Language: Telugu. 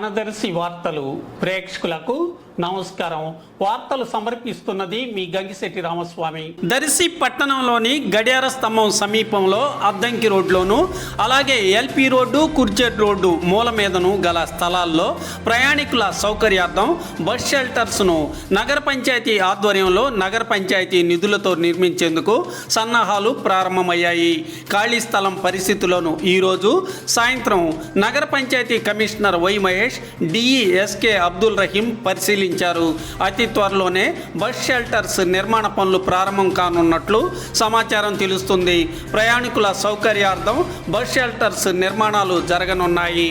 మనదర్శి వార్తలు ప్రేక్షకులకు నమస్కారం. వార్తలు సమర్పిస్తున్నది మీ గంగిశెట్టి రామస్వామి. దర్శి పట్టణంలోని గడియార స్తంభం సమీపంలో అద్దంకి రోడ్లోను, అలాగే ఎల్పి రోడ్డు, కుర్జెట్ రోడ్డు మూల మీదను గల స్థలాల్లో ప్రయాణికుల సౌకర్యార్థం బస్ షెల్టర్స్ను నగర పంచాయతీ ఆధ్వర్యంలో నగర పంచాయతీ నిధులతో నిర్మించేందుకు సన్నాహాలు ప్రారంభమయ్యాయి. ఖాళీ స్థలం పరిస్థితులను ఈరోజు సాయంత్రం నగర panchayat commissioner Y Mahesh, DE SK Abdul Rahim పరిశీలించారు. అతి త్వరలోనే బస్ షెల్టర్స్ నిర్మాణ పనులు ప్రారంభం కానున్నట్లు సమాచారం తెలుస్తుంది. ప్రయాణికుల సౌకర్యార్థం బస్ షెల్టర్స్ నిర్మాణాలు జరగనున్నాయి.